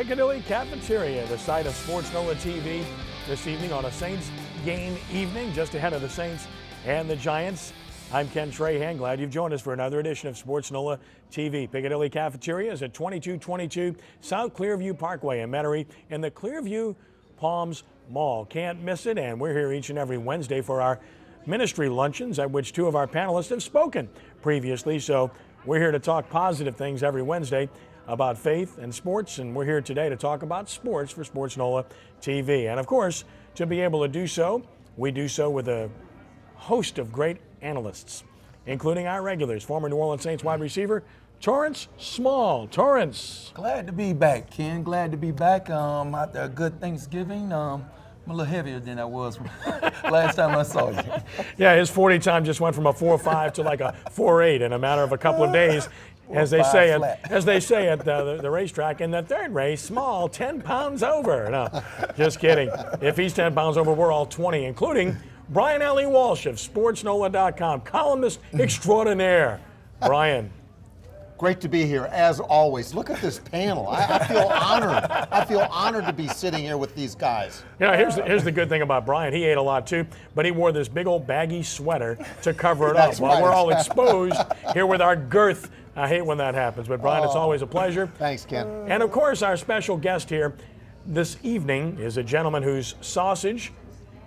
Piccadilly Cafeteria, the site of sportsNOLAtv, this evening on a Saints game evening, just ahead of the Saints and the Giants. I'm Ken Trahan. Glad you've joined us for another edition of sportsNOLAtv. Piccadilly Cafeteria is at 2222 South Clearview Parkway in Metairie in the Clearview Palms Mall. Can't miss it, and we're here each and every Wednesday for our ministry luncheons, at which two of our panelists have spoken previously. So we're here to talk positive things every Wednesday about faith and sports, and we're here today to talk about sports for sportsNOLAtv. And of course, to be able to do so, we do so with a host of great analysts, including our regulars, former New Orleans Saints wide receiver Torrance Small. Torrance. Glad to be back, Ken. Glad to be back. After a good Thanksgiving. I'm a little heavier than I was last time I saw you. Yeah, his 40 time just went from a 4.5 to like a 4.8 in a matter of a couple of days. As they say at the racetrack. In the third race, Small 10 pounds over. No, just kidding. If he's 10 pounds over, we're all 20, including Brian L. Walsh of sportsNOLA.com, columnist extraordinaire. Brian. Great to be here, as always. Look at this panel. I feel honored. I feel honored to be sitting here with these guys. You know, here's the good thing about Brian. He ate a lot too, but he wore this big old baggy sweater to cover it up while we're all exposed here with our girth. I hate when that happens, but Brian, it's always a pleasure. Thanks, Ken. And of course, our special guest here this evening is a gentleman whose sausage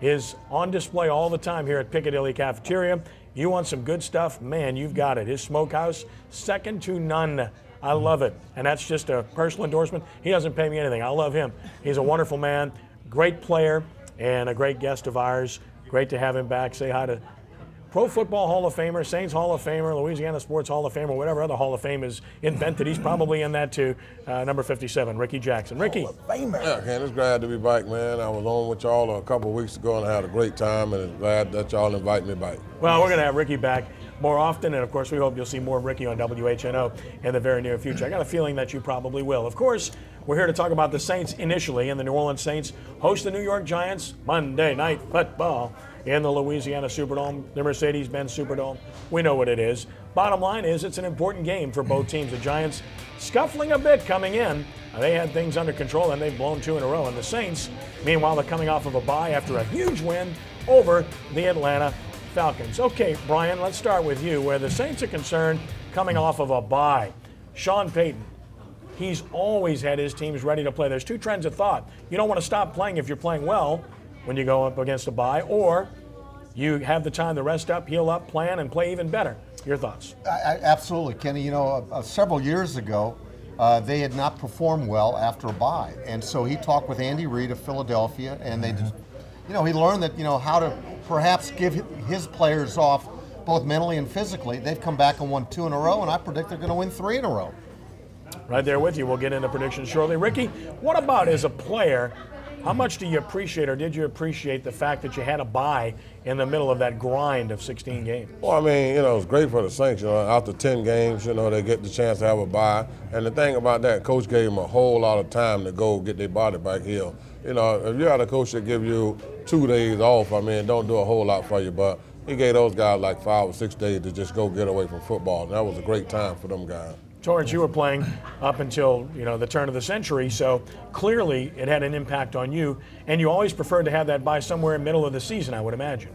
is on display all the time here at Piccadilly Cafeteria. You want some good stuff? Man, you've got it. His smokehouse, second to none. I love it. And that's just a personal endorsement. He doesn't pay me anything. I love him. He's a wonderful man, great player, and a great guest of ours. Great to have him back. Say hi to Pro Football Hall of Famer, Saints Hall of Famer, Louisiana Sports Hall of Famer, whatever other Hall of Fame is invented. He's probably in that too. Number 57, Ricky Jackson. Ricky. Hall of Famer. Yeah, Ken, it's glad to be back, man. I was on with y'all a couple of weeks ago, and I had a great time, and glad that y'all invite me back. Well, we're going to have Ricky back more often, and of course, we hope you'll see more of Ricky on WHNO in the very near future. I got a feeling that you probably will. Of course, we're here to talk about the Saints initially, and the New Orleans Saints host the New York Giants Monday Night Football in the Louisiana Superdome, the Mercedes-Benz Superdome. We know what it is. Bottom line is it's an important game for both teams. The Giants scuffling a bit coming in. They had things under control, and they've blown two in a row. And the Saints, meanwhile, are coming off of a bye after a huge win over the Atlanta Falcons. Okay, Brian, let's start with you. Where the Saints are concerned, coming off of a bye. Sean Payton, he's always had his teams ready to play. There's two trends of thought. You don't want to stop playing if you're playing well when you go up against a bye, or you have the time to rest up, heal up, plan, and play even better. Your thoughts? Absolutely, Kenny. You know, several years ago, they had not performed well after a bye. And so he talked with Andy Reid of Philadelphia, and they just, he learned that, how to perhaps give his players off both mentally and physically. They've come back and won 2 in a row, and I predict they're going to win 3 in a row. Right there with you. We'll get into predictions shortly. Ricky, what about as a player? How much do you appreciate, or did you appreciate, the fact that you had a bye in the middle of that grind of 16 games? Well, I mean, it's great for the Saints. After 10 games, they get the chance to have a bye. And the thing about that, Coach gave them a whole lot of time to go get their body back here. If you had a coach that give you 2 days off, don't do a whole lot for you. But he gave those guys like 5 or 6 days to just go get away from football. And that was a great time for them guys. Torrance, you were playing up until the turn of the century, so clearly it had an impact on you, and you always preferred to have that bye somewhere in the middle of the season, I would imagine.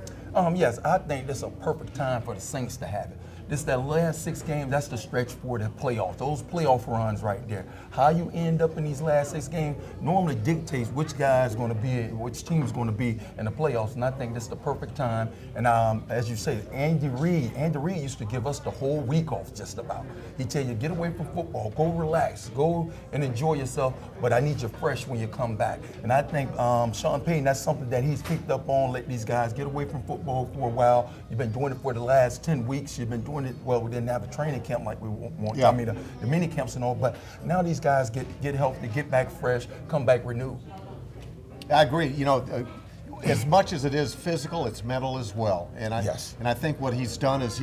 Yes, I think this is a perfect time for the Saints to have it. This that last 6 games, that's the stretch for the playoffs. Those playoff runs right there. How you end up in these last 6 games normally dictates which guy's going to be, which team's going to be in the playoffs. And I think this is the perfect time. And as you say, Andy Reid used to give us the whole week off just about. He'd tell you, get away from football, go relax, go and enjoy yourself, but I need you fresh when you come back. And I think Sean Payton, that's something that he's picked up on, let these guys get away from football for a while. You've been doing it for the last 10 weeks. You've been doing it, well, we didn't have a training camp like we want. Yeah. The mini camps and all, but now these guys get healthy, get back fresh, come back renewed. I agree. As much as it is physical, it's mental as well. And I think what he's done is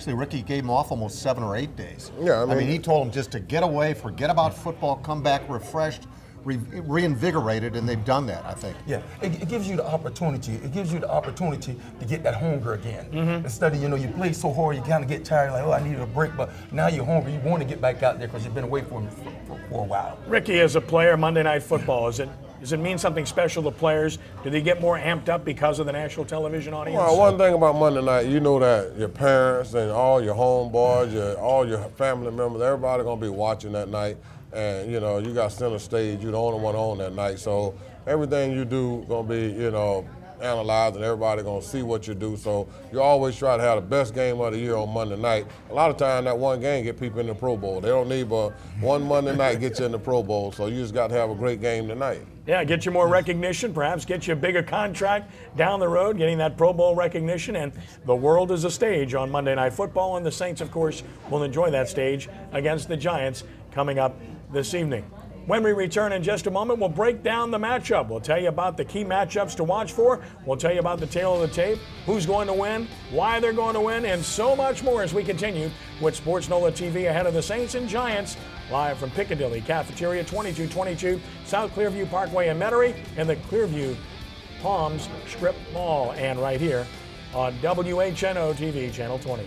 Ricky gave him off almost 7 or 8 days. Yeah, I mean, he told him just to get away, forget about football, come back refreshed, reinvigorated, and they've done that, I think. Yeah, it gives you the opportunity. It gives you the opportunity to get that hunger again. Instead of, you play so hard, you kind of get tired, like, oh, I needed a break, but now you're hungry. You want to get back out there because you've been away for a while. Ricky, as a player, Monday Night Football, does it mean something special to players? Do they get more amped up because of the national television audience? Well, one thing about Monday night, you know that your parents and all your homeboys, all your family members, everybody going to be watching that night. And, you got center stage. You're the only one on that night. So everything you do going to be, analyzed, and everybody going to see what you do. So you always try to have the best game of the year on Monday night. A lot of times that one game get people in the Pro Bowl. They don't need but one Monday night get you in the Pro Bowl. So you just got to have a great game tonight. Yeah, get you more recognition, perhaps get you a bigger contract down the road, getting that Pro Bowl recognition. And the world is a stage on Monday Night Football, and the Saints, of course, will enjoy that stage against the Giants coming up this evening. When we return in just a moment, we'll break down the matchup. We'll tell you about the key matchups to watch for. We'll tell you about the tail of the tape, who's going to win, why they're going to win, and so much more as we continue with Sports NOLA TV ahead of the Saints and Giants, live from Piccadilly Cafeteria, 2222 South Clearview Parkway in Metairie, and the Clearview Palms Strip Mall, and right here on WHNO TV, Channel 20.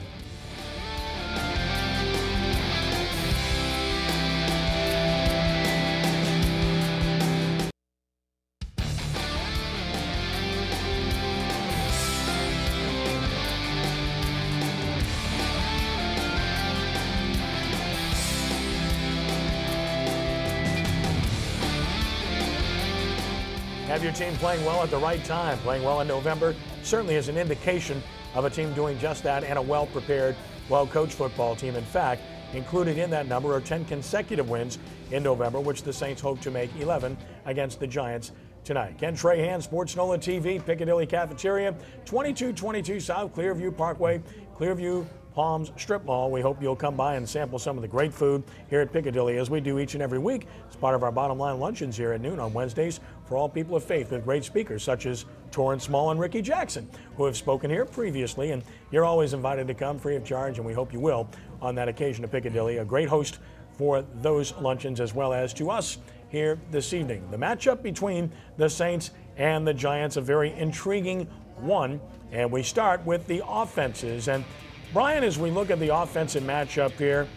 Have your team playing well at the right time, playing well in November, certainly is an indication of a team doing just that, and a well-prepared, well-coached football team. In fact, included in that number are 10 consecutive wins in November, which the Saints hope to make 11 against the Giants tonight. Ken Trahan, Sports NOLA TV, Piccadilly Cafeteria, 2222 South Clearview Parkway, Clearview Palms Strip Mall. We hope you'll come by and sample some of the great food here at Piccadilly, as we do each and every week. It's part of our Bottom Line luncheons here at noon on Wednesdays for all people of faith, with great speakers such as Torrance Small and Ricky Jackson, who have spoken here previously. And you're always invited to come free of charge, and we hope you will on that occasion to Piccadilly. A great host for those luncheons, as well as to us here this evening. The matchup between the Saints and the Giants, a very intriguing one. And we start with the offenses. And Brian, as we look at the offensive matchup here,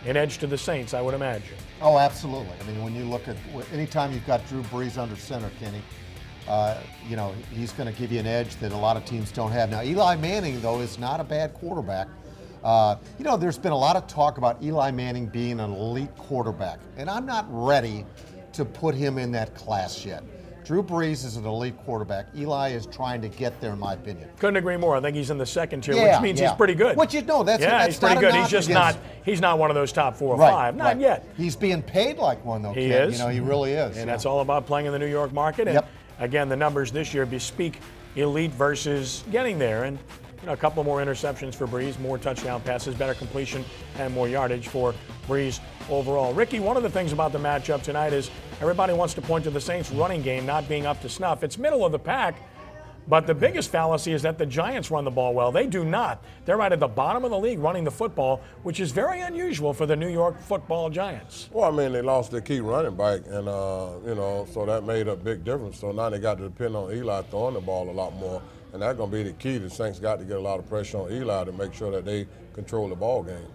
an edge to the Saints, I would imagine. Oh, absolutely. I mean, when you look at anytime you've got Drew Brees under center, Kenny, he's going to give you an edge that a lot of teams don't have. Now, Eli Manning, though, is not a bad quarterback. There's been a lot of talk about Eli Manning being an elite quarterback, and I'm not ready to put him in that class yet. Drew Brees is an elite quarterback. Eli is trying to get there, in my opinion. Couldn't agree more. I think he's in the second tier, which means he's pretty good. That's he's pretty good. He's just he's not one of those top 4 or 5. Not yet. He's being paid like one, though. He is. He really is. And that's all about playing in the New York market. And again, the numbers this year bespeak elite versus getting there. And a couple more interceptions for Brees, more touchdown passes, better completion, and more yardage for Brees overall. Ricky, one of the things about the matchup tonight is everybody wants to point to the Saints' running game not being up to snuff. It's middle of the pack, but the biggest fallacy is that the Giants run the ball well. They do not. They're right at the bottom of the league running the football, which is very unusual for the New York Football Giants. Well, I mean, they lost their key running back, and, so that made a big difference. So now they got to depend on Eli throwing the ball a lot more. And that's going to be the key. The Saints got to get a lot of pressure on Eli to make sure that they control the ball game.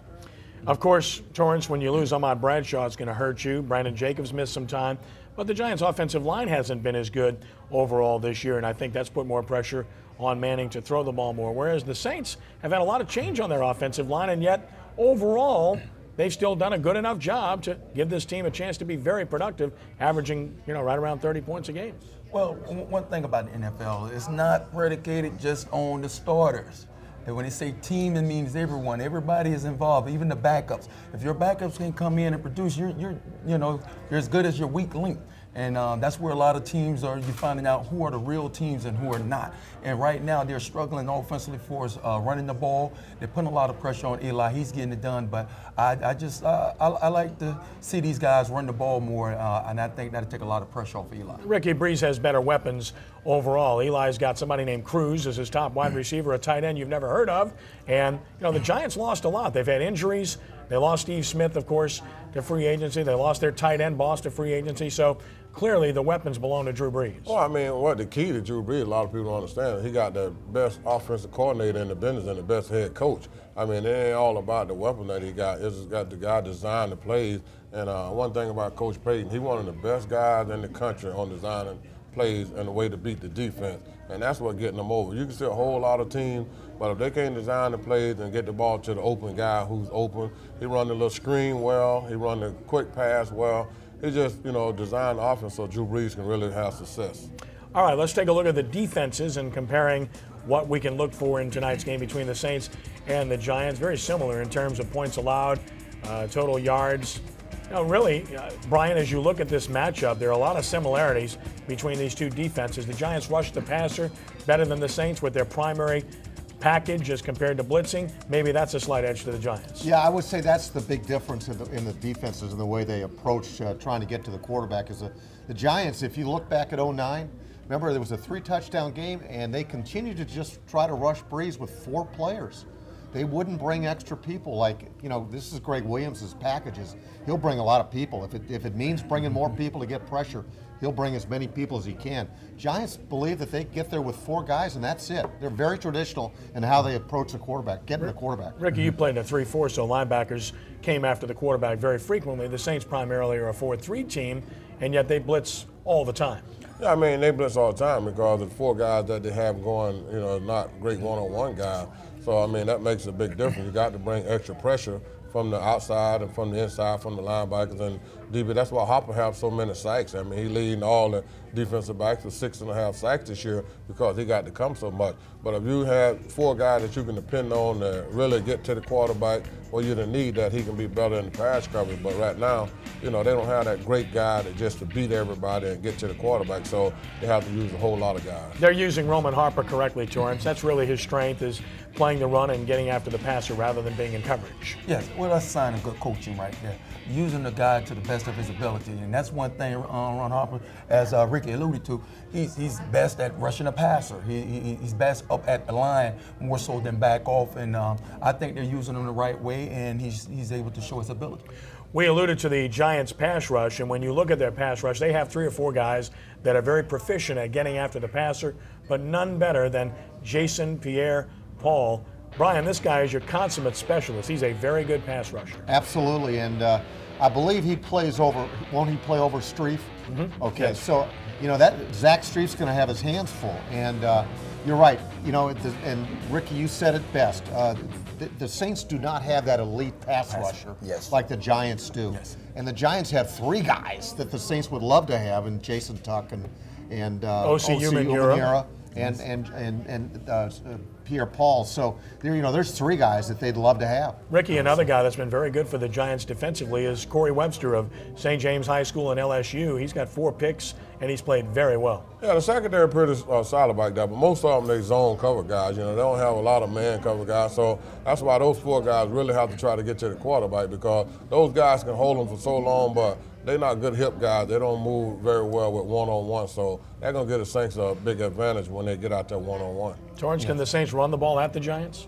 Of course, Torrance, when you lose Ahmad Bradshaw, it's going to hurt you. Brandon Jacobs missed some time. But the Giants' offensive line hasn't been as good overall this year, and I think that's put more pressure on Manning to throw the ball more. Whereas the Saints have had a lot of change on their offensive line, and yet overall they've still done a good enough job to give this team a chance to be very productive, averaging right around 30 points a game. Well, one thing about the NFL, it's not predicated just on the starters. And when they say team, it means everyone. Everybody is involved, even the backups. If your backups can come in and produce, you're as good as your weak link. And that's where a lot of teams are. You're finding out who are the real teams and who are not. And right now they're struggling offensively for us running the ball. They're putting a lot of pressure on Eli. He's getting it done. But I like to see these guys run the ball more, and I think that'll take a lot of pressure off of Eli. Ricky, Brees has better weapons overall. Eli's got somebody named Cruz as his top wide receiver, a tight end you've never heard of. And the Giants lost a lot. They've had injuries. They lost Steve Smith, of course, to free agency. They lost their tight end boss to free agency. So clearly the weapons belong to Drew Brees. Well, I mean, what the key to Drew Brees, a lot of people don't understand, he got the best offensive coordinator in the business and the best head coach. I mean, it ain't all about the weapon that he got. It's just got the guy design the plays. And one thing about Coach Payton, he one of the best guys in the country on designing plays and the way to beat the defense. And that's what getting them over. You can see a whole lot of teams, but if they can't design the plays and get the ball to the open guy who's open, he run the little screen well, he run the quick pass well. He just, design the offense so Drew Brees can really have success. All right, let's take a look at the defenses and comparing what we can look for in tonight's game between the Saints and the Giants. Very similar in terms of points allowed, total yards. Really, Brian, as you look at this matchup, there are a lot of similarities between these two defenses. The Giants rush the passer better than the Saints with their primary package as compared to blitzing. Maybe that's a slight edge to the Giants. Yeah, I would say that's the big difference in the defenses and the way they approach trying to get to the quarterback. Is the Giants, if you look back at 09, remember there was a 3-touchdown game, and they continued to just try to rush Brees with 4 players. They wouldn't bring extra people like, this is Greg Williams' packages. He'll bring a lot of people. If it means bringing more people to get pressure, he'll bring as many people as he can. Giants believe that they get there with 4 guys, and that's it. They're very traditional in how they approach the quarterback, getting the quarterback. Ricky, you played in a 3-4, so linebackers came after the quarterback very frequently. The Saints primarily are a 4-3 team, and yet they blitz all the time. Yeah, I mean, they blitz all the time because the 4 guys that they have going, not great one-on-one guys. So, I mean, that makes a big difference. You got to bring extra pressure from the outside and from the inside, from the linebackers and DB. That's why Hopper has so many sacks. I mean, he leading all the defensive backs with 6.5 sacks this year because he got to come so much. But if you have 4 guys that you can depend on to really get to the quarterback, well, you don't need that. He can be better in the pass coverage. But right now, they don't have that great guy that just to beat everybody and get to the quarterback. So they have to use a whole lot of guys. They're using Roman Harper correctly, Torrance. That's really his strength, is playing the run and getting after the passer rather than being in coverage. Yes, well, that's a sign of good coaching right there. Using the guy to the best of his ability. And that's one thing Ron Harper, as Ricky alluded to, he's best at rushing a passer. He's best up at the line more so than back off. And I think they're using him the right way, and he's able to show his ability. We alluded to the Giants' pass rush, and when you look at their pass rush, they have 3 or 4 guys that are very proficient at getting after the passer, but none better than Jason Pierre-Paul. Brian, this guy is your consummate specialist. He's a very good pass rusher. Absolutely, and I believe he plays over. Won't he play over Streif? Mm-hmm. Okay, yes. So that Zach Streif's going to have his hands full, and you're right. And Ricky, you said it best. The Saints do not have that elite pass rusher like the Giants do. Yes. And the Giants have 3 guys that the Saints would love to have, and Jason Tuck and O.C. Umenyiora and Pierre-Paul. So there's 3 guys that they'd love to have. Ricky, another guy that's been very good for the Giants defensively is Corey Webster of St. James High School and LSU. He's got 4 picks, and he's played very well. Yeah, the secondary pretty solid back there, but most of them, they zone cover guys. They don't have a lot of man cover guys, so that's why those 4 guys really have to try to get to the quarterback, because those guys can hold them for so long, but they're not good hip guys. They don't move very well with one-on-one, so they're going to give the Saints a big advantage when they get out there one-on-one. Torrance, can the Saints run the ball at the Giants?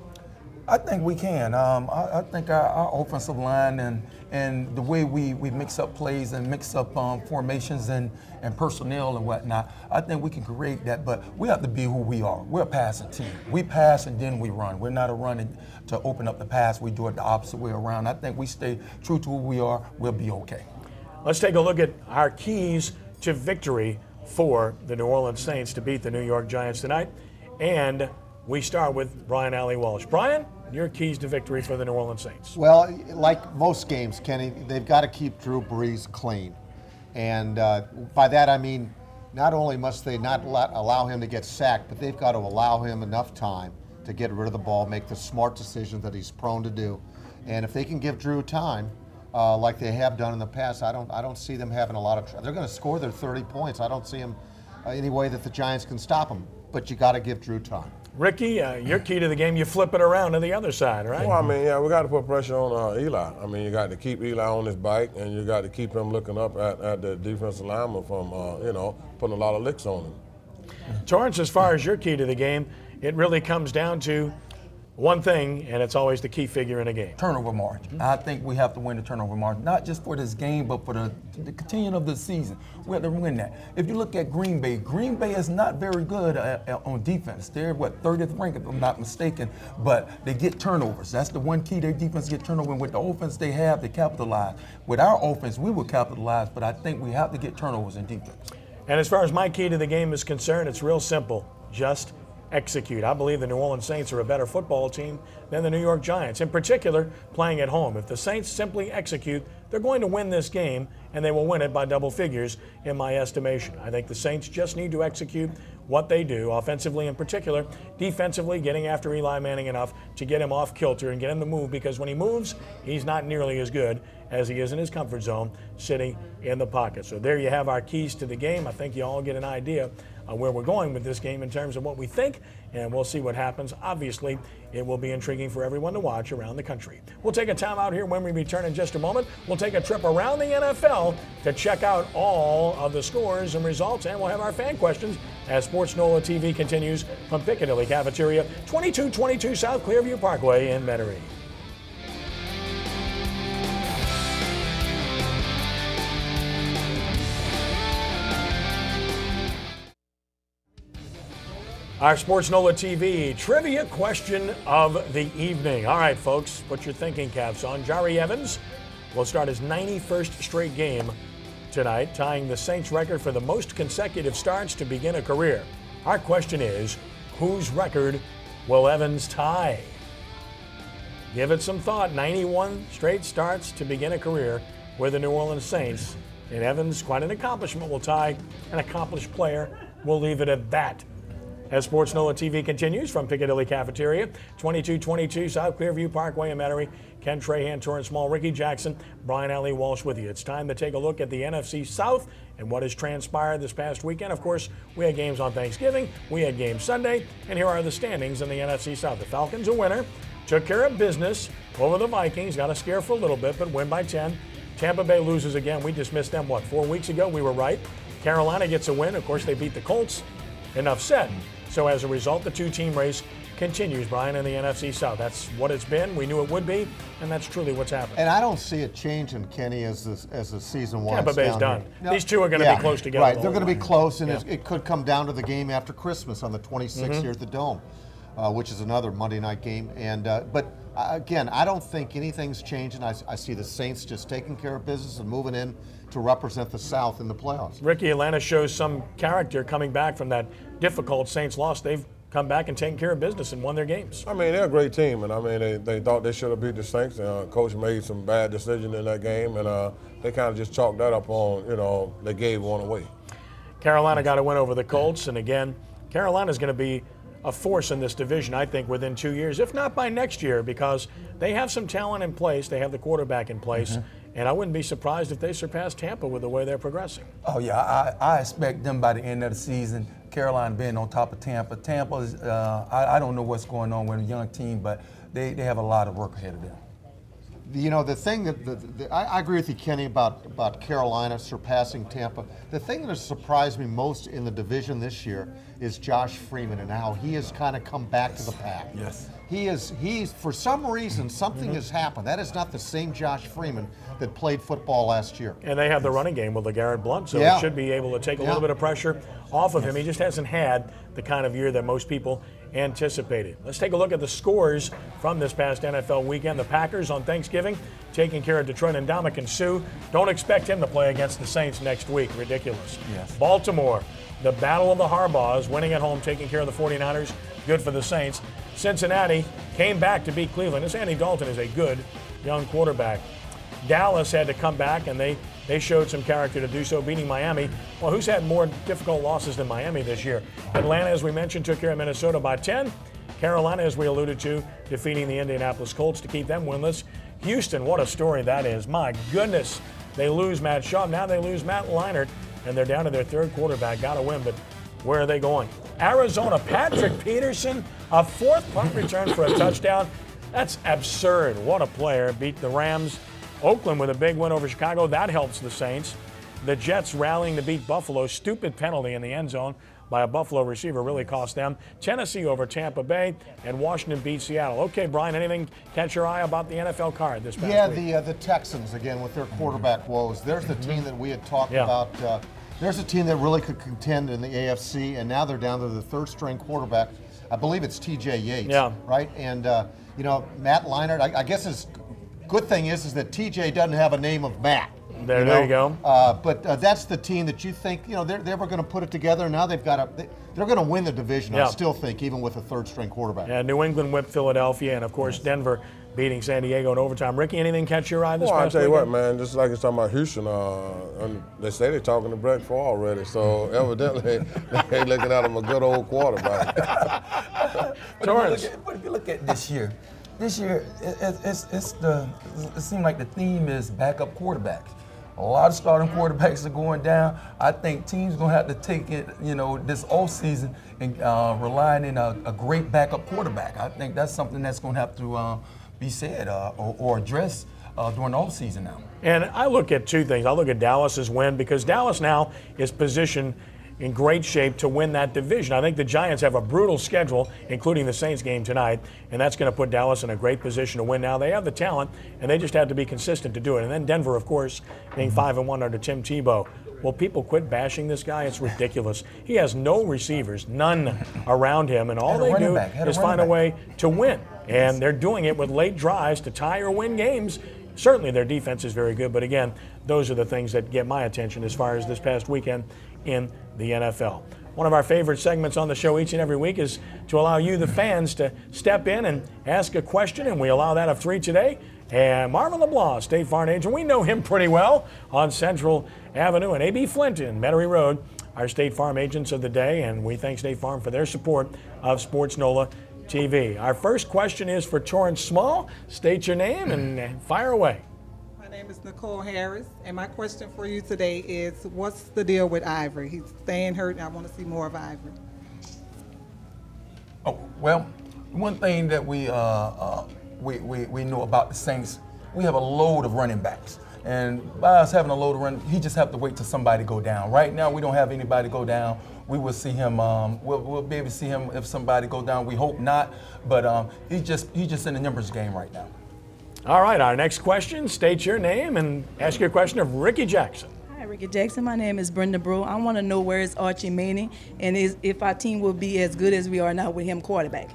I think we can. I think our offensive line and the way we mix up plays and mix up formations and personnel and whatnot, I think we can create that. But we have to be who we are. We're a passing team. We pass and then we run. We're not a running to open up the pass. We do it the opposite way around. I think we stay true to who we are. We'll be okay. Let's take a look at our keys to victory for the New Orleans Saints to beat the New York Giants tonight. And we start with Brian Alley Walsh. Brian, your keys to victory for the New Orleans Saints. Well, like most games, Kenny, they've got to keep Drew Brees clean. And by that I mean not only must they not allow him to get sacked, but they've got to allow him enough time to get rid of the ball, make the smart decisions that he's prone to do. And if they can give Drew time, like they have done in the past, I don't see them having a lot of trouble. They're going to score their 30 points. I don't see them any way that the Giants can stop them. But you got to give Drew time. Ricky, your key to the game, you flip it around to the other side, right? Well, I mean, yeah, we got to put pressure on Eli. I mean, you got to keep Eli on his bike, and you got to keep him looking up at the defensive lineman from, putting a lot of licks on him. Torrance, as far as your key to the game, it really comes down to one thing, and it's always the key figure in a game. Turnover margin. I think we have to win the turnover margin, not just for this game, but for the continuing of the season. We have to win that. If you look at Green Bay is not very good on defense. They're, 30th ranked, if I'm not mistaken, but they get turnovers. That's the one key. Their defense get turnover, and with the offense they have, they capitalize. With our offense, we will capitalize, but I think we have to get turnovers in defense. And as far as my key to the game is concerned, it's real simple. Just execute. I believe the New Orleans Saints are a better football team than the New York Giants, in particular playing at home. If the Saints simply execute, they're going to win this game, and they will win it by double figures in my estimation. I think the Saints just need to execute what they do, offensively in particular, defensively getting after Eli Manning enough to get him off kilter and get him to move, because when he moves, he's not nearly as good as he is in his comfort zone sitting in the pocket. So there you have our keys to the game. I think you all get an idea where we're going with this game in terms of what we think, and we'll see what happens. Obviously, it will be intriguing for everyone to watch around the country. We'll take a time out here. When we return in just a moment, we'll take a trip around the NFL to check out all of the scores and results, and we'll have our fan questions as Sports NOLA TV continues from Piccadilly Cafeteria, 2222 South Clearview Parkway in Metairie. Our Sports NOLA TV trivia question of the evening. All right, folks, put your thinking caps on. Jari Evans will start his 91st straight game tonight, tying the Saints record for the most consecutive starts to begin a career. Our question is, whose record will Evans tie? Give it some thought. 91 straight starts to begin a career with the New Orleans Saints. And Evans, quite an accomplishment, will tie an accomplished player. We'll leave it at that. As Sports NOLA TV continues from Piccadilly Cafeteria, 2222 South Clearview Parkway in Metairie, Ken Trahan, Torrance Small, Ricky Jackson, Brian Alley Walsh with you. It's time to take a look at the NFC South and what has transpired this past weekend. Of course, we had games on Thanksgiving, we had games Sunday, and here are the standings in the NFC South. The Falcons, a winner, took care of business over the Vikings, got a scare for a little bit, but win by 10. Tampa Bay loses again. We dismissed them, 4 weeks ago? We were right. Carolina gets a win. Of course, they beat the Colts. Enough said. So as a result, the two-team race continues, Brian, in the NFC South. That's what it's been. We knew it would be, and that's truly what's happened. And I don't see it changing, Kenny, as the season winds Tampa Bay's done. No, these two are going to be close together. Right, they're going to be close, and it could come down to the game after Christmas on the 26th here at the Dome, which is another Monday night game. And but again, I don't think anything's changing. I see the Saints just taking care of business and moving in to represent the South in the playoffs. Ricky, Atlanta shows some character coming back from that difficult Saints loss. They've come back and taken care of business and won their games. I mean, they're a great team, and I mean, they thought they should have beat the Saints. Coach made some bad decisions in that game, and they kind of just chalked that up on, they gave one away. Carolina got a win over the Colts, and again, Carolina's going to be a force in this division, I think, within 2 years, if not by next year, because they have some talent in place. They have the quarterback in place. And I wouldn't be surprised if they surpass Tampa with the way they're progressing. Oh, yeah, I expect them by the end of the season, Carolina being on top of Tampa. Tampa is, I don't know what's going on with a young team, but they have a lot of work ahead of them. You know, the thing I agree with you, Kenny, about Carolina surpassing Tampa. The thing that has surprised me most in the division this year is Josh Freeman and how he has kind of come back to the pack. Yes. He's for some reason, something has happened. That is not the same Josh Freeman that played football last year. And they have the running game with LeGarrette Blount, so it should be able to take a little bit of pressure off of him. He just hasn't had the kind of year that most people anticipated. Let's take a look at the scores from this past NFL weekend. The Packers on Thanksgiving taking care of Detroit, and Ndamukong Suh. Don't expect him to play against the Saints next week. Ridiculous. Yes. Baltimore, the battle of the Harbaughs, winning at home, taking care of the 49ers. Good for the Saints. Cincinnati came back to beat Cleveland. This Andy Dalton is a good young quarterback. Dallas had to come back, and they showed some character to do so, beating Miami. Well, who's had more difficult losses than Miami this year? Atlanta, as we mentioned, took care of Minnesota by 10. Carolina, as we alluded to, defeating the Indianapolis Colts to keep them winless. Houston, what a story that is. My goodness. They lose Matt Schaub. Now they lose Matt Leinart, and they're down to their third quarterback. Got to win, but where are they going? Arizona, Patrick Peterson, a fourth punt return for a touchdown. That's absurd. What a player. Beat the Rams. Oakland with a big win over Chicago. That helps the Saints. The Jets rallying to beat Buffalo. Stupid penalty in the end zone by a Buffalo receiver really cost them. Tennessee over Tampa Bay, and Washington beat Seattle. Okay, Brian, anything catch your eye about the NFL card this past week? Yeah, the Texans, again, with their quarterback woes. There's the team that we had talked about. There's a team that really could contend in the AFC, and now they're down to the third-string quarterback. I believe it's T.J. Yates, right? And, Matt Leinart, I guess his good thing is that T.J. doesn't have a name of Matt. There you go. But that's the team that you think, they were going to put it together. Now they're going to win the division, I still think, even with a third-string quarterback. Yeah, New England whipped Philadelphia, and, of course, Denver beating San Diego in overtime. Ricky, anything catch your eye this past I'll tell you weekend? what, man, just like it's talking about Houston, they say they're talking to Brett Favre already, so evidently they're looking at him a good old quarterback. Torrance. But if you look at this year, it seems like the theme is backup quarterbacks. A lot of starting quarterbacks are going down. I think teams are going to have to take it, this offseason and relying in a great backup quarterback. I think that's something that's going to have to be said or addressed during the offseason now. And I look at two things. I look at Dallas's win because Dallas now is positioned in great shape to win that division. I think the Giants have a brutal schedule, including the Saints game tonight, and that's going to put Dallas in a great position to win now. They have the talent, and they just have to be consistent to do it. And then Denver, of course, being 5-1 under Tim Tebow. Will people quit bashing this guy? It's ridiculous. He has no receivers, none around him, and all they do is find a way to win. And they're doing it with late drives to tie or win games. Certainly their defense is very good, but again, those are the things that get my attention as far as this past weekend in the NFL. One of our favorite segments on the show each and every week is to allow you, the fans, to step in and ask a question, and we allow that of 3 today. And Marvin LeBlanc, State Farm agent, we know him pretty well on Central Avenue, and A.B. Flint in Metairie Road, our State Farm agents of the day, and we thank State Farm for their support of Sports NOLA TV. Our first question is for Torrance Small. State your name and fire away. My name is Nicole Harris, and my question for you today is, what's the deal with Ivory? He's staying hurt, and I want to see more of Ivory. Oh, well, one thing that we know about the Saints, we have a load of running backs. And by us having a load of running, he just have to wait till somebody go down. Right now, we don't have anybody go down. We will see him. We'll be able to see him if somebody go down. We hope not, but he's just in the numbers game right now. All right, our next question. State your name and ask your question of Ricky Jackson. Hi, Ricky Jackson. My name is Brenda Brew. I want to know where is Archie Manning and if our team will be as good as we are now with him quarterback.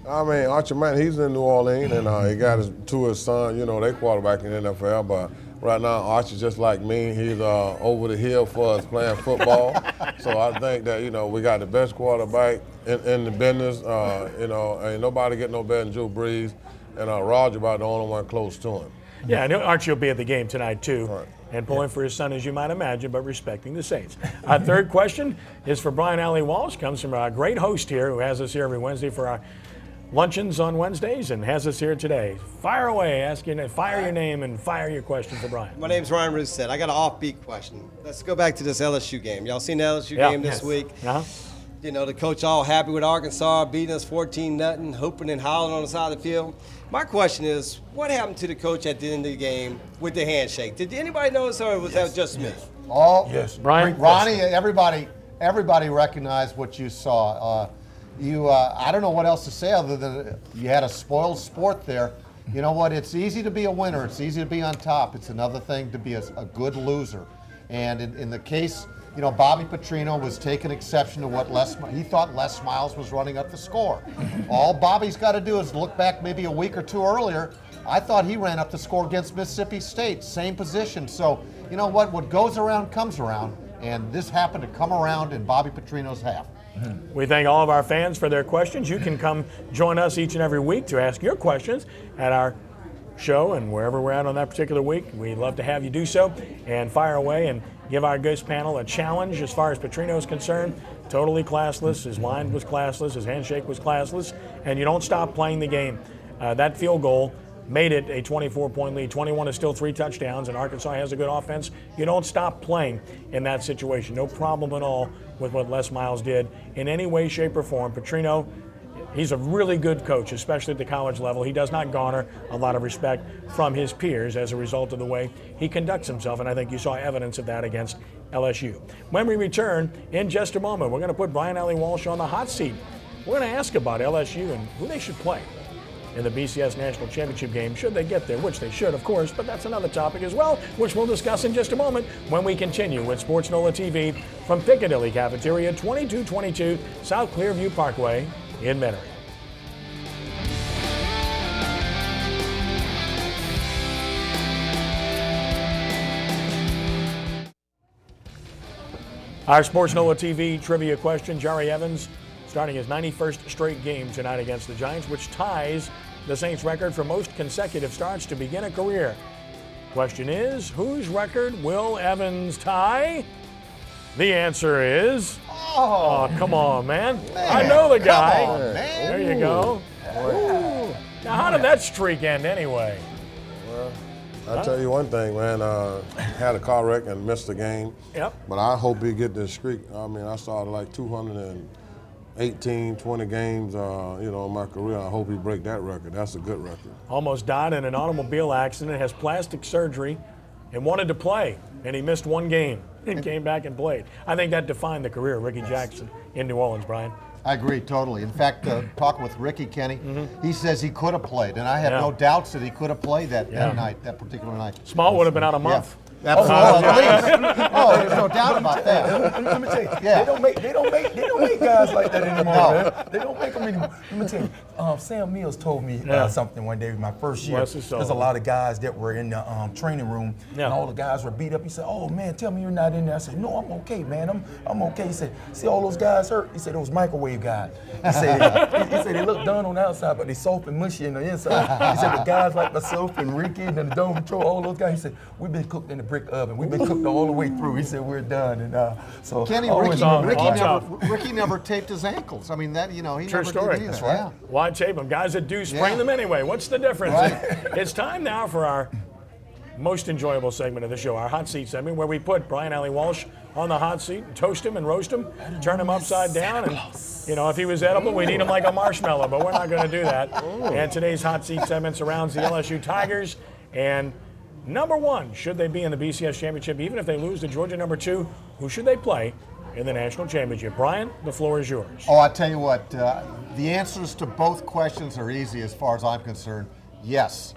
I mean, Archie Manning, he's in New Orleans, and he got his son, they quarterback in the NFL, but right now, Archie's just like me. He's over the hill for us playing football. So I think that, we got the best quarterback in the business. Ain't nobody getting no better than Drew Brees. And Roger about the only one close to him. Yeah, and Archie will be at the game tonight, too. Right. And pulling for his son, as you might imagine, but respecting the Saints. Our third question is for Brian Alley Walsh. Comes from a great host here who has us here every Wednesday for our luncheons on Wednesdays and has us here today. Fire away, fire your name and fire your question for Brian. My name's Ryan Rousset. I got an offbeat question. Let's go back to this LSU game. Y'all seen the LSU game this week? Uh-huh. The coach all happy with Arkansas beating us 14-0, hooping and hollering on the side of the field. My question is, what happened to the coach at the end of the game with the handshake? Did anybody notice, or was that just me? Oh, yes. Brian? Ronnie, everybody recognized what you saw. I don't know what else to say other than you had a spoiled sport there. You know what? It's easy to be a winner. It's easy to be on top. It's another thing to be a good loser. And in the case, Bobby Petrino was taking exception to what he thought Les Miles was running up the score. All Bobby's got to do is look back maybe a week or two earlier. I thought he ran up the score against Mississippi State, same position. So, you know what goes around comes around, and this happened to come around in Bobby Petrino's half. We thank all of our fans for their questions. You can come join us each and every week to ask your questions at our show and wherever we're at on that particular week. We'd love to have you do so and fire away and give our guest panel a challenge as far as Petrino is concerned. Totally classless. His line was classless. His handshake was classless. And you don't stop playing the game. That field goal made it a 24-point lead. 21 is still 3 touchdowns, and Arkansas has a good offense. You don't stop playing in that situation. No problem at all with what Les Miles did in any way, shape, or form. Petrino He's a really good coach, especially at the college level. He does not garner a lot of respect from his peers as a result of the way he conducts himself, and I think you saw evidence of that against LSU. When we return in just a moment, we're going to put Brian Alley Walsh on the hot seat. We're going to ask about LSU and who they should play in the BCS National Championship game, should they get there, which they should, of course, but that's another topic as well, which we'll discuss in just a moment when we continue with Sports NOLA TV from Piccadilly Cafeteria, 2222 South Clearview Parkway in Metairie. Our Sports NOLA TV trivia question, Jari Evans starting his 91st straight game tonight against the Giants, which ties the Saints' record for most consecutive starts to begin a career. Question is, whose record will Evans tie? The answer is... Oh, come on, man. I know the guy. Come on, man. There you go. Ooh. Now, how did that streak end anyway? Well, I'll tell you one thing, man. Had a car wreck and missed the game. Yep. But I hope he get this streak. I mean, I started like 218, 20 games, in my career. I hope he break that record. That's a good record. Almost died in an automobile accident, has plastic surgery, and wanted to play, and he missed one game and came back and played. I think that defined the career of Ricky Jackson in New Orleans, Brian. I agree totally. In fact, talking with Ricky, Kenny, he says he could have played, and I have no doubts that he could have played that night, that particular night. Small would have been out a month. Absolutely. Oh, there's no doubt about that. Let me tell you, they don't make guys like that anymore. Man. They don't make them anymore. Let me tell you, Sam Mills told me something one day my first year. There's a lot of guys that were in the training room, and all the guys were beat up. He said, "Oh man, tell me you're not in there." I said, "No, I'm okay, man. I'm okay." He said, "See all those guys hurt?" He said, "Those microwave guys." He said, they look done on the outside, but they soft and mushy in the inside. He said, "The guys like myself and Ricky and the Dome Patrol, all those guys." He said, "We've been cooked in the brick oven. We've been cooked all the way through." He said, "We're done." And so Kenny, Ricky never taped his ankles. I mean, that he True never story. did either. That's right. Yeah. Why tape them? Guys that do sprain them anyway. What's the difference? Right. It's time now for our most enjoyable segment of the show, our hot seat segment, where we put Brian Alley Walsh on the hot seat, toast him and roast him, turn him upside down, and if he was edible, we'd eat him like a marshmallow, but we're not going to do that. And today's hot seat segment surrounds the LSU Tigers. And number one, should they be in the BCS championship, even if they lose to Georgia? Number two, who should they play in the national championship? Brian, the floor is yours. Oh, I tell you what, the answers to both questions are easy as far as I'm concerned. Yes.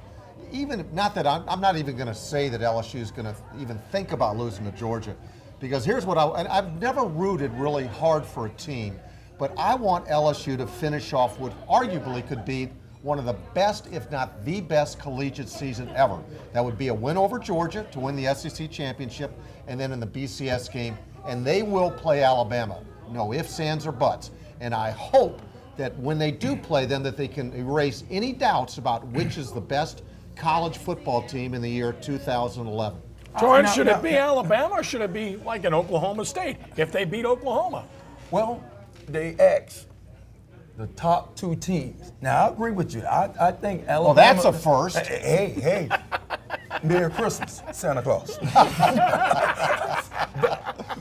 Not that I'm not even going to say that LSU is going to even think about losing to Georgia, because here's what I've never rooted really hard for a team, but I want LSU to finish off what arguably could be one of the best, if not the best, collegiate season ever. That would be a win over Georgia to win the SEC championship, and then in the BCS game, and they will play Alabama. No ifs, ands, or buts. And I hope that when they do play them, that they can erase any doubts about which is the best college football team in the year 2011. George, should it be Alabama or should it be like an Oklahoma State if they beat Oklahoma? Well, they asked the top two teams. Now, I agree with you. I think Alabama. Well, that's a first. Hey. Merry Christmas, Santa Claus.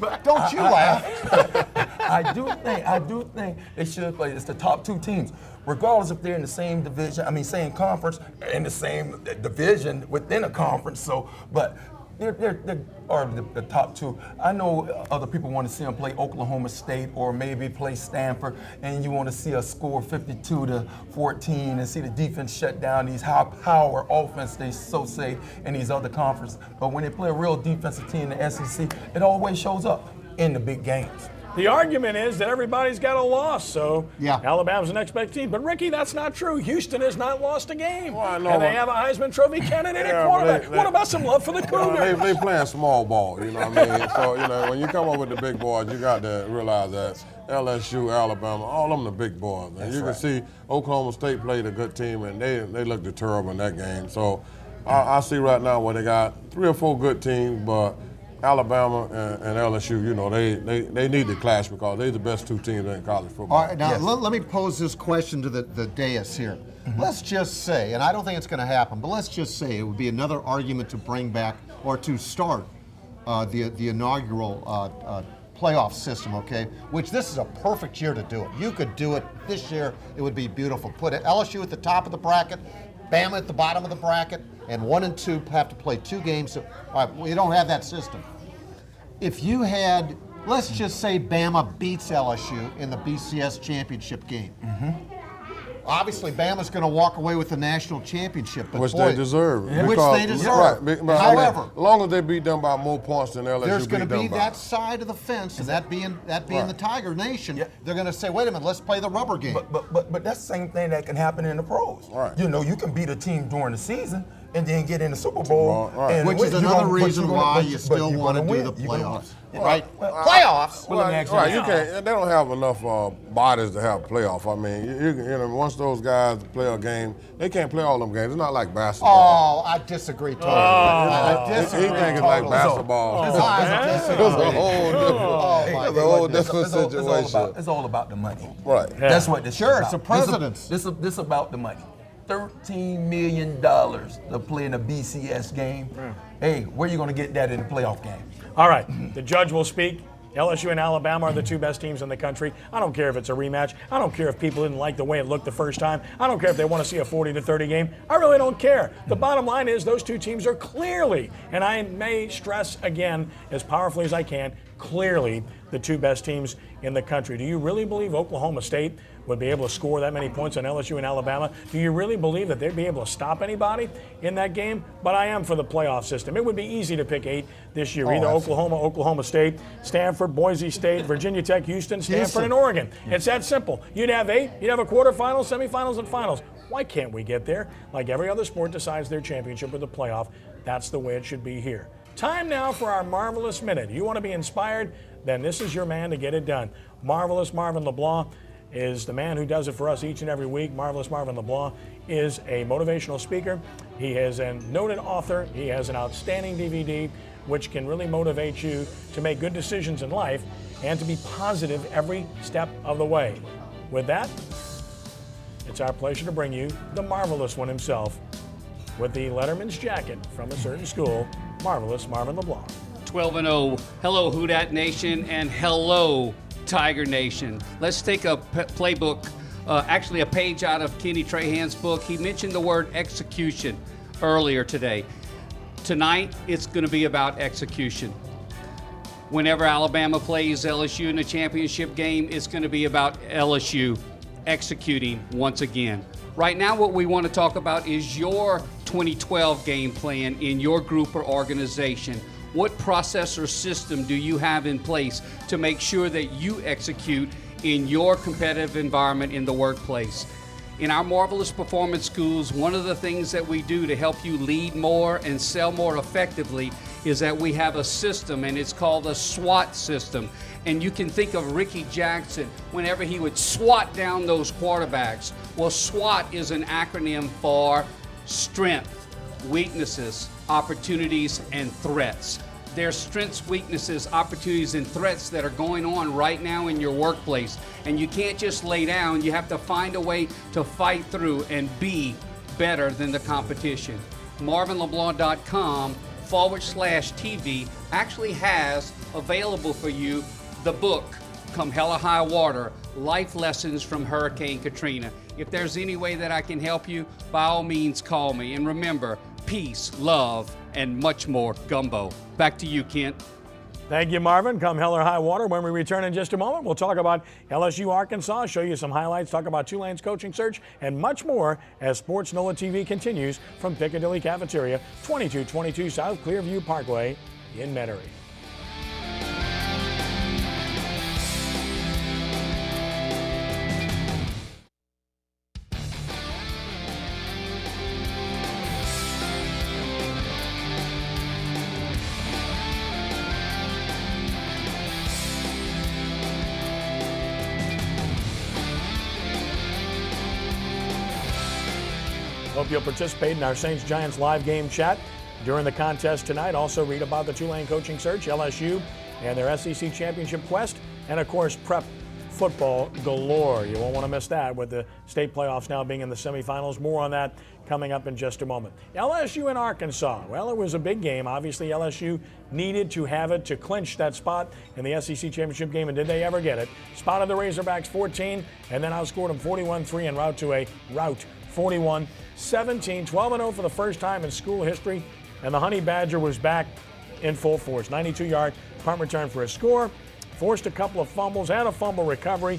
but don't you laugh. I do think they should play. It's the top two teams, regardless if they're in the same division. Same conference, in the same division within a conference. So, but they are the top two. I know other people want to see them play Oklahoma State or maybe play Stanford, and you want to see a score 52-14 and see the defense shut down these high-power offense, they so say, in these other conferences. But when they play a real defensive team in the SEC, it always shows up in the big games. The argument is that everybody's got a loss, so Alabama's the next best team. But, Ricky, that's not true. Houston has not lost a game. Well, and they have a Heisman Trophy candidate at quarterback. What about some love for the Cougars? They playing small ball, you know what I mean? So, when you come up with the big boys, you got to realize that LSU, Alabama, all of them the big boys. And you can see Oklahoma State played a good team, and they looked terrible in that game. So I see right now where they got 3 or 4 good teams, but Alabama and LSU, they need to clash because they're the best 2 teams in college football. All right, now let me pose this question to the dais here. Let's just say, and I don't think it's going to happen, but let's just say it would be another argument to bring back or to start the inaugural playoff system, okay, which this is a perfect year to do it. You could do it this year. It would be beautiful. Put LSU at the top of the bracket, Bama at the bottom of the bracket, and 1 and 2 have to play 2 games. So, all right, we don't have that system. If you had, let's just say Bama beats LSU in the BCS championship game. Obviously, Bama's going to walk away with the national championship. But Which boy, they deserve. Which they deserve. Right. However, as long as they beat them by more points than LSU there's going to be beat them that by. side of the fence, and that being Right. the Tiger Nation, they're going to say, wait a minute, let's play the rubber game. But that's the same thing that can happen in the pros. Right. You know, you can beat a team during the season and then get in the Super Bowl. Right. And Which is another reason why you still want to do the playoffs. Right? Playoffs? Well, let me ask you Right, this. you can't. They don't have enough bodies to have playoff. I mean, you know, once those guys play a game, they can't play all them games. It's not like basketball. Oh, I disagree totally. I disagree He think it's like totally. basketball. I disagree. It's a whole different, it's a whole different situation. It's all about the money. Right. That's what this Sure, is it's about. the president's. This about the money. $13 million to play in a BCS game. Hey, where are you going to get that in the playoff game? All right, the judge will speak. LSU and Alabama are the 2 best teams in the country. I don't care if it's a rematch. I don't care if people didn't like the way it looked the first time. I don't care if they want to see a 40-30 game. I really don't care. The bottom line is those 2 teams are clearly, and I may stress again as powerfully as I can, clearly the 2 best teams in the country. Do you really believe Oklahoma State would be able to score that many points on LSU and Alabama? Do you really believe that they'd be able to stop anybody in that game? But I am for the playoff system. It would be easy to pick 8 this year. Either Oklahoma, Oklahoma State, Stanford, Boise State, Virginia Tech, Houston, Stanford, and Oregon. It's that simple. You'd have 8. You'd have a quarterfinals, semifinals, and finals. Why can't we get there? Like every other sport decides their championship or the playoff, that's the way it should be here. Time now for our Marvelous Minute. You want to be inspired? Then this is your man to get it done. Marvelous Marvin LeBlanc is the man who does it for us each and every week. Marvelous Marvin LeBlanc is a motivational speaker. He is a noted author. He has an outstanding DVD which can really motivate you to make good decisions in life and to be positive every step of the way. With that, it's our pleasure to bring you the marvelous one himself with the Letterman's jacket from a certain school, Marvelous Marvin LeBlanc. 12-0. Hello, Houdat Nation, and hello, Tiger Nation. Let's take a playbook, actually a page out of Kenny Trahan's book. He mentioned the word execution earlier today. Tonight, it's going to be about execution. Whenever Alabama plays LSU in a championship game, it's going to be about LSU executing once again. Right now, what we want to talk about is your 2012 game plan in your group or organization. What process or system do you have in place to make sure that you execute in your competitive environment in the workplace? In our Marvelous Performance Schools, one of the things that we do to help you lead more and sell more effectively is that we have a system, and it's called a SWAT system. And you can think of Ricky Jackson whenever he would swat down those quarterbacks. Well, SWAT is an acronym for strength, weaknesses, opportunities, and threats. There's strengths, weaknesses, opportunities, and threats that are going on right now in your workplace. And you can't just lay down. You have to find a way to fight through and be better than the competition. MarvinLeBlanc.com/TV actually has available for you the book, Come Hell or High Water, Life Lessons from Hurricane Katrina. If there's any way that I can help you, by all means call me. And remember, peace, love, and much more gumbo. Back to you, Kent. Thank you, Marvin. Come hell or high water. When we return in just a moment, we'll talk about LSU Arkansas, show you some highlights, talk about Tulane's coaching search, and much more as sportsNOLAtv continues from Piccadilly Cafeteria, 2222 South Clearview Parkway in Metairie. Hope you'll participate in our Saints-Giants live game chat during the contest tonight. Also read about the Tulane coaching search, LSU, and their SEC championship quest, and of course prep football galore. You won't want to miss that with the state playoffs now being in the semifinals. More on that coming up in just a moment. LSU and Arkansas. Well, it was a big game. Obviously, LSU needed to have it to clinch that spot in the SEC championship game, and did they ever get it? Spotted the Razorbacks 14 and then outscored them 41-3 en route to a rout 41-17, 12-0 for the first time in school history, and the Honey Badger was back in full force. 92-yard punt return for a score, forced a couple of fumbles and a fumble recovery.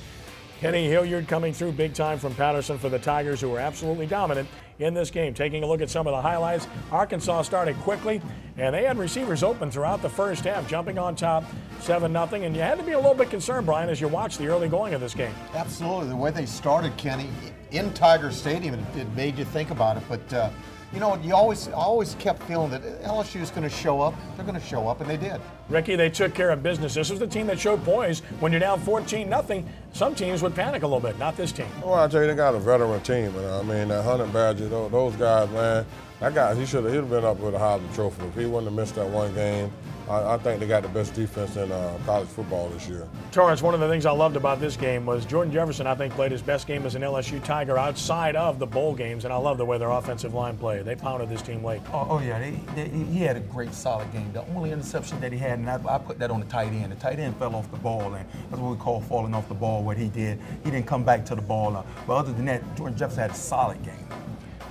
Kenny Hilliard coming through big time from Patterson for the Tigers, who were absolutely dominant in this game. Taking a look at some of the highlights, Arkansas started quickly, and they had receivers open throughout the first half, jumping on top 7-0, and you had to be a little bit concerned, Brian, as you watched the early going of this game. Absolutely. The way they started, Kenny, in Tiger Stadium, it made you think about it, but you know, you always kept feeling that LSU is going to show up. They're going to show up, and they did. Ricky, they took care of business. This was the team that showed poise. When you're down 14-0, some teams would panic a little bit. Not this team. Well, I tell you, they got a veteran team. And I mean, that Honey Badger, those guys, man, that guy, he'd have been up with a Heisman Trophy if he wouldn't have missed that one game. I think they got the best defense in college football this year. Torrance, one of the things I loved about this game was Jordan Jefferson, I think, played his best game as an LSU Tiger outside of the bowl games, and I love the way their offensive line played. They pounded this team late. Oh yeah, he had a great, solid game. The only interception that he had, and I put that on the tight end. The tight end fell off the ball, and that's what we call falling off the ball, what he did. He didn't come back to the ball. But other than that, Jordan Jefferson had a solid game.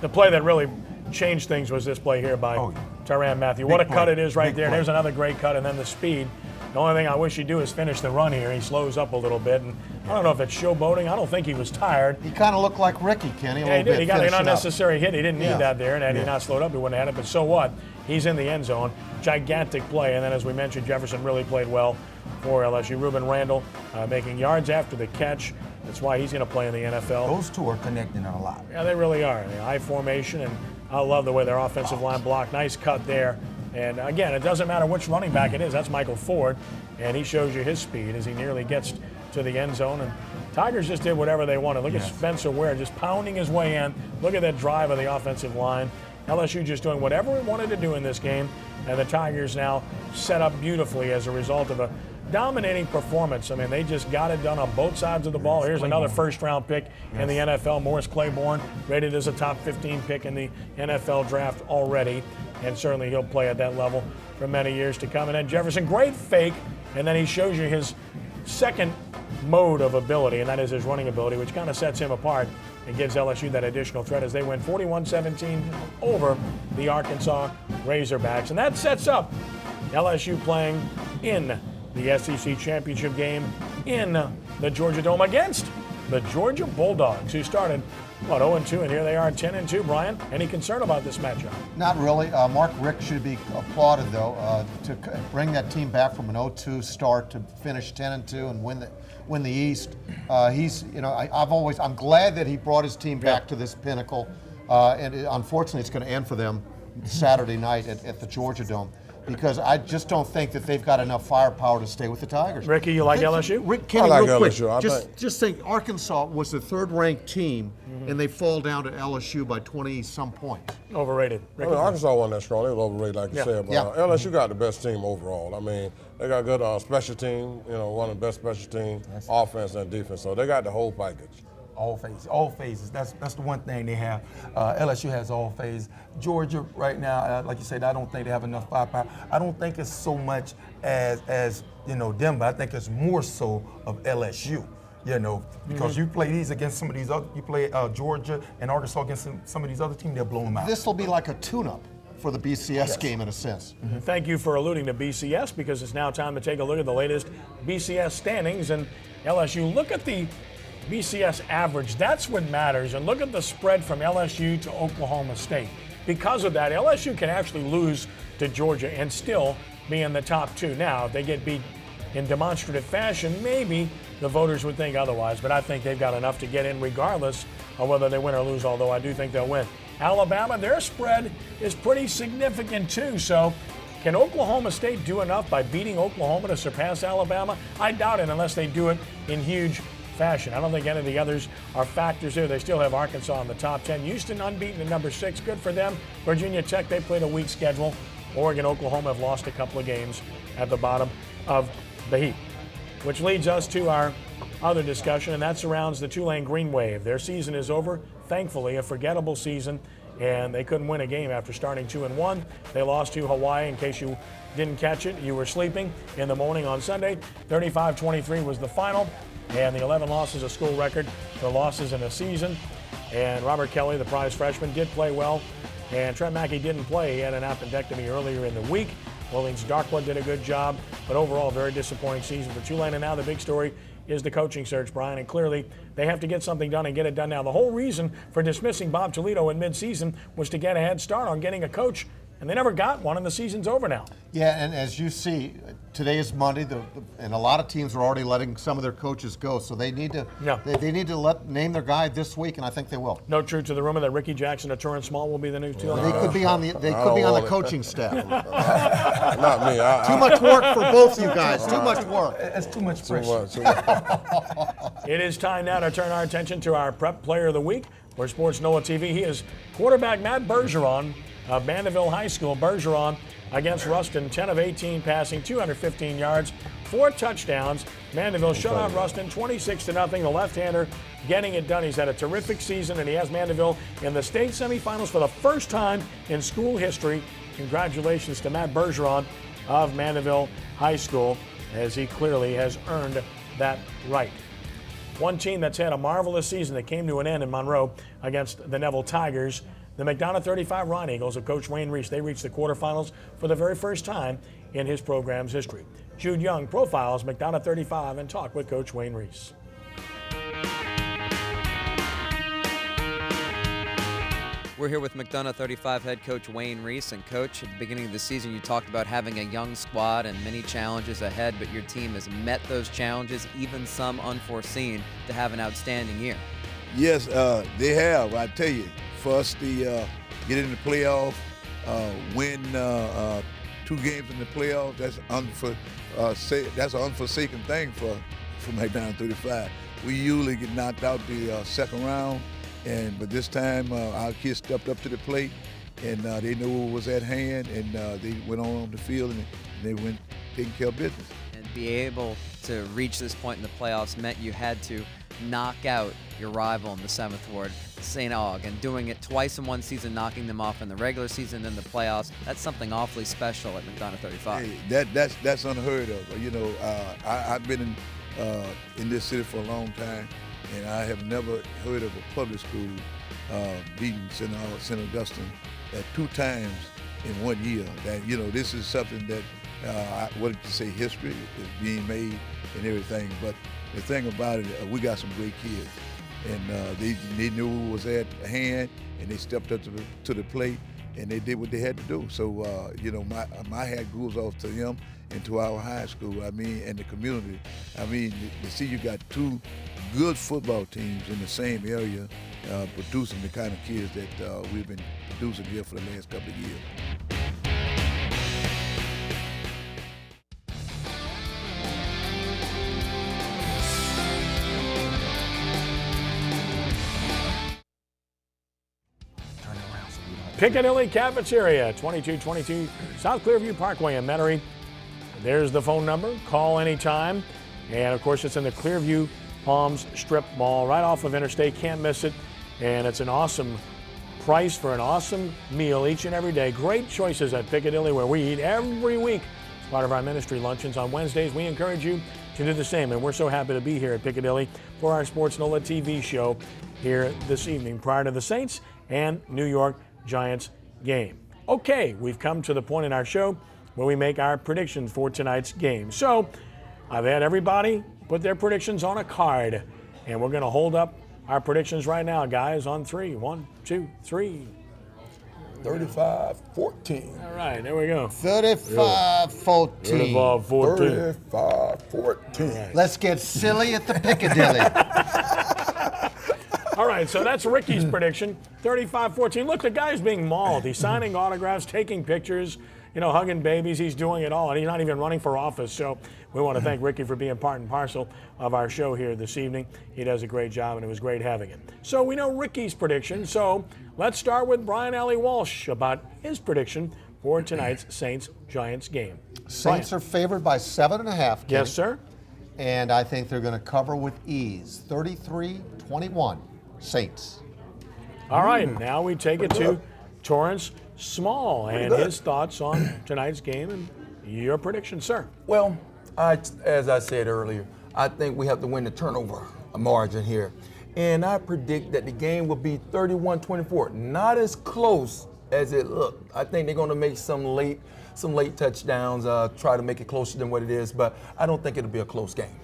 The play that really changed things was this play here by Tyrann Mathieu. What a cut it is right there. There's another great cut, and then the speed. The only thing I wish he'd do is finish the run here. He slows up a little bit, and I don't know if it's showboating. I don't think he was tired. He kind of looked like Ricky, Kenny, Yeah, he did. He got an unnecessary up. hit. He didn't need that there, and had he not slowed up, he wouldn't have had it. But so what? He's in the end zone. Gigantic play, and then as we mentioned, Jefferson really played well for LSU. Ruben Randall making yards after the catch. That's why he's going to play in the NFL. Those two are connecting a lot. Yeah, they really are. High formation, and I love the way their offensive line blocked. Nice cut there. And again, it doesn't matter which running back it is. That's Michael Ford, and he shows you his speed as he nearly gets to the end zone. And Tigers just did whatever they wanted. Look at Spencer Ware just pounding his way in. Look at that drive of the offensive line. LSU just doing whatever it wanted to do in this game, and the Tigers now set up beautifully as a result of a dominating performance. I mean, they just got it done on both sides of the ball. Here's another first-round pick in the NFL. Morris Claiborne, rated as a top 15 pick in the NFL draft already, and certainly he'll play at that level for many years to come. And then Jefferson, great fake, and then he shows you his second mode of ability, and that is his running ability, which kind of sets him apart and gives LSU that additional threat as they win 41-17 over the Arkansas Razorbacks. And that sets up LSU playing in the SEC championship game in the Georgia Dome against the Georgia Bulldogs, who started, 0-2, and here they are 10-2. Brian, any concern about this matchup? Not really. Mark Richt should be applauded, though, to bring that team back from an 0-2 start to finish 10-2 and win the East. I'm glad that he brought his team back to this pinnacle, and unfortunately, it's going to end for them Saturday night at the Georgia Dome, because I just don't think that they've got enough firepower to stay with the Tigers. Ricky, you like LSU? Kenny, I like real quick, LSU. just think Arkansas was the third-ranked team, and they fall down to LSU by 20-some points. Overrated. I mean, Arkansas wasn't that strong. They were overrated, like you said. But LSU got the best team overall. I mean, they got good special team, one of the best special teams, offense and defense. So they got the whole package. All phases. That's the one thing they have. LSU has all phases. Georgia right now, like you said, I don't think they have enough firepower. I don't think it's so much as them, but I think it's more so of LSU. Because you play these against some of these other, you play Georgia and Arkansas against some of these other teams, they'll blow them out. This will be like a tune-up for the BCS game in a sense. Thank you for alluding to BCS, because it's now time to take a look at the latest BCS standings. And LSU, look at the BCS average. That's what matters. And look at the spread from LSU to Oklahoma State. Because of that, LSU can actually lose to Georgia and still be in the top two. Now, if they get beat in demonstrative fashion, maybe the voters would think otherwise, but I think they've got enough to get in regardless of whether they win or lose, although I do think they'll win. Alabama, their spread is pretty significant too, so can Oklahoma State do enough by beating Oklahoma to surpass Alabama? I doubt it unless they do it in huge fashion. I don't think any of the others are factors here. They still have Arkansas in the top 10. Houston unbeaten at number 6. Good for them. Virginia Tech, they played a weak schedule. Oregon, Oklahoma have lost a couple of games at the bottom of the heap. Which leads us to our other discussion, and that surrounds the Tulane Green Wave. Their season is over, thankfully, a forgettable season, and they couldn't win a game after starting 2-1. They lost to Hawaii. In case you didn't catch it, you were sleeping in the morning on Sunday. 35-23 was the final, and the 11 losses, a school record for losses in a season. And Robert Kelly, the prize freshman, did play well, and Trent Mackey didn't play. He had an appendectomy earlier in the week. Williams Darkwood did a good job, but overall, very disappointing season for Tulane. And now the big story is the coaching search, Brian, and clearly they have to get something done and get it done now. The whole reason for dismissing Bob Toledo in midseason was to get a head start on getting a coach, and they never got one, and the season's over now. Yeah, and as you see, today is Monday, and a lot of teams are already letting some of their coaches go, so they need to they need to name their guy this week, and I think they will. No truth to the rumor that Ricky Jackson and Torrance Small will be the new Tulane. They could be on the coaching staff. Not me. Too much work for both of you guys. Too much work. It's too much pressure. Too much. It is time now to turn our attention to our prep player of the week for sportsNOLAtv. He is quarterback Matt Bergeron of Mandeville High School. Bergeron against Ruston, 10 of 18 passing, 215 yards, 4 touchdowns. Mandeville shut out Ruston 26-0. The left-hander getting it done. He's had a terrific season, and he has Mandeville in the state semifinals for the first time in school history. Congratulations to Matt Bergeron of Mandeville High School, as he clearly has earned that right. One team that's had a marvelous season that came to an end in Monroe against the Neville Tigers. The McDonough 35 Ron Eagles of Coach Wayne Reese. They reached the quarterfinals for the very first time in his program's history. Jude Young profiles McDonough 35 and talked with Coach Wayne Reese. We're here with McDonough 35 head coach Wayne Reese. And coach, at the beginning of the season, you talked about having a young squad and many challenges ahead, but your team has met those challenges, even some unforeseen, to have an outstanding year. Yes, they have. I tell you, for us to get in the playoff, win 2 games in the playoff, that's an unforsaken thing for McDonough 35. We usually get knocked out the second round, but this time our kids stepped up to the plate, and they knew what was at hand, and they went on the field and they went taking care of business. And be able to reach this point in the playoffs meant you had to knock out your rival in the 7th Ward, St. Aug, and doing it twice in one season, knocking them off in the regular season and the playoffs. That's something awfully special at McDonough 35. Hey, that's unheard of. You know, I've been in this city for a long time, and I have never heard of a public school beating St. Augustine 2 times in 1 year. That, you know, this is something that what to say, history is being made and everything. But the thing about it, we got some great kids, and they knew what was at hand, and they stepped up to the plate, and they did what they had to do. So, you know, my hat goes off to them and to our high school, I mean, and the community. I mean, you see you got 2 good football teams in the same area producing the kind of kids that we've been producing here for the last couple of years. Piccadilly Cafeteria, 2222 South Clearview Parkway in Metairie. There's the phone number. Call anytime. And, of course, it's in the Clearview Palms Strip Mall right off of Interstate. Can't miss it. And it's an awesome price for an awesome meal each and every day. Great choices at Piccadilly, where we eat every week. As part of our ministry luncheons on Wednesdays, we encourage you to do the same. And we're so happy to be here at Piccadilly for our sportsNOLAtv show here this evening prior to the Saints and New York Giants game. Okay, we've come to the point in our show where we make our predictions for tonight's game. So I've had everybody put their predictions on a card, and we're going to hold up our predictions right now, guys, on 3. 1, 2, 3. 35-14. All right, there we go. 35-14. 35-14. 35-14. Right. Let's get silly at the Piccadilly. All right, so that's Ricky's prediction, 35-14. Look, the guy's being mauled. He's signing autographs, taking pictures, you know, hugging babies. He's doing it all, and he's not even running for office. So we want to thank Ricky for being part and parcel of our show here this evening. He does a great job, and it was great having him. So we know Ricky's prediction, so let's start with Brian Alley Walsh about his prediction for tonight's Saints-Giants game. Saints are favored by 7.5. Yes, sir. and I think they're going to cover with ease. 33-21, Saints. All right, now we take it to Torrance Small and his thoughts on tonight's game and your prediction, sir. Well, as I said earlier, I think we have to win the turnover margin here. And I predict that the game will be 31-24. Not as close as it looked. I think they're going to make some late touchdowns, try to make it closer than what it is, but I don't think it'll be a close game.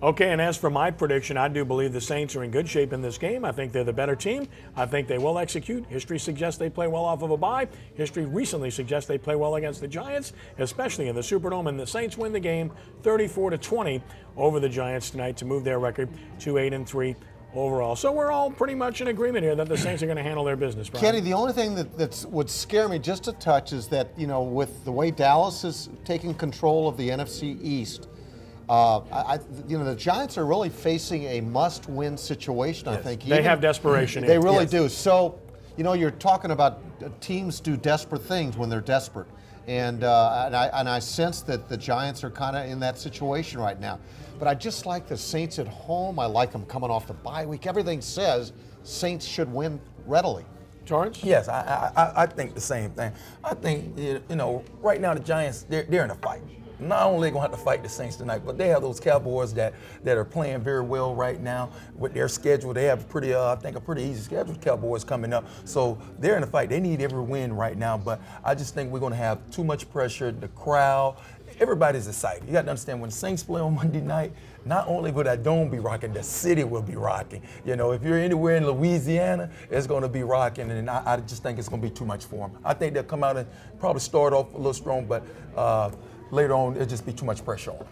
Okay, and as for my prediction, I do believe the Saints are in good shape in this game. I think they're the better team. I think they will execute. History suggests they play well off of a bye. History recently suggests they play well against the Giants, especially in the Superdome, and the Saints win the game 34-20 over the Giants tonight to move their record to 8-3 overall. So we're all pretty much in agreement here that the Saints are going to handle their business, Brian. Kenny, the only thing that would scare me just a touch is that, with the way Dallas is taking control of the NFC East, the Giants are really facing a must-win situation, yes. I think. They have desperation. They really do. So, you're talking about teams do desperate things when they're desperate. And I sense that the Giants are kind of in that situation right now. But I just like the Saints at home. I like them coming off the bye week. Everything says Saints should win readily. Torrance? Yes, I think the same thing. I think, right now the Giants, they're in a fight. Not only are they going to have to fight the Saints tonight, but they have those Cowboys that are playing very well right now with their schedule. They have a pretty easy schedule, Cowboys coming up. So they're in a fight. They need every win right now, but I just think we're going to have too much pressure. The crowd, everybody's excited. You got to understand, when the Saints play on Monday night, not only will that dome be rocking, the city will be rocking. If you're anywhere in Louisiana, it's going to be rocking, and I just think it's going to be too much for them. I think they'll come out and probably start off a little strong, but later on, it'll just be too much pressure on them.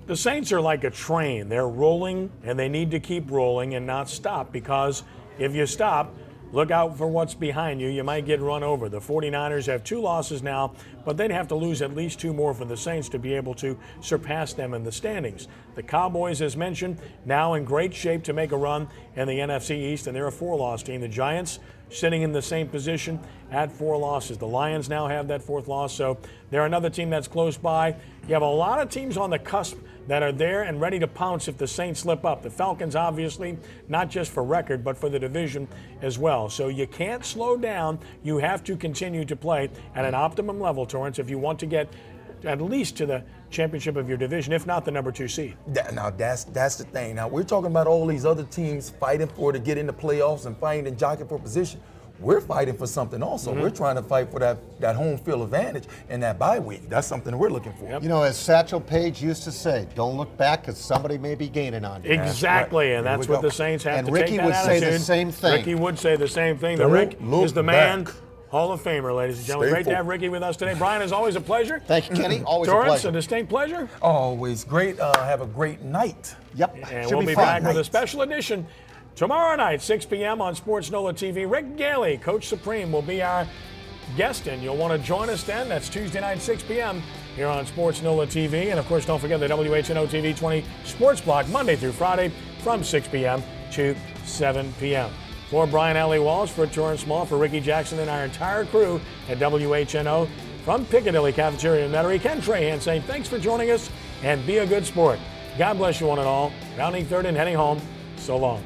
The Saints are like a train. They're rolling, and they need to keep rolling and not stop, because if you stop, look out for what's behind you. You might get run over. The 49ers have 2 losses now, but they'd have to lose at least 2 more for the Saints to be able to surpass them in the standings. The Cowboys, as mentioned, now in great shape to make a run in the NFC East, and they're a 4-loss team. The Giants sitting in the same position at 4 losses. The Lions now have that 4th loss, so they're another team that's close by. You have a lot of teams on the cusp that are there and ready to pounce if the Saints slip up. The Falcons, obviously, not just for record, but for the division as well. So you can't slow down. You have to continue to play at an optimum level, Torrance, if you want to get at least to the championship of your division, if not the number 2 seed. Now, that's the thing. Now, we're talking about all these other teams fighting to get in the playoffs and fighting and jockeying for position. We're fighting for something also. Mm-hmm. We're trying to fight for that home field advantage and that bye week. That's something we're looking for. Yep. As Satchel Paige used to say, don't look back because somebody may be gaining on you. Exactly, and that's what the Saints have to take that attitude. And Ricky would say the same thing. Ricky would say the same thing. The Rick is the man. Hall of Famer, ladies and gentlemen. Great to have Ricky with us today. Brian, is always a pleasure. Thank you, Kenny. Always Torrance, a pleasure. A distinct pleasure. Always great. Have a great night. Yep. And we'll be back with a special edition tomorrow night, 6 p.m. on sportsNOLAtv. Rick Gailey, Coach Supreme, will be our guest, and you'll want to join us then. That's Tuesday night, 6 p.m. here on sportsNOLAtv. And, of course, don't forget the WHNO TV 20 Sports Block, Monday through Friday from 6 p.m. to 7 p.m. For Brian Alley Walsh, for Torrance Small, for Ricky Jackson, and our entire crew at WHNO, from Piccadilly Cafeteria and Metairie, Ken Trahan saying thanks for joining us, and be a good sport. God bless you one and all. Rounding third and heading home. So long.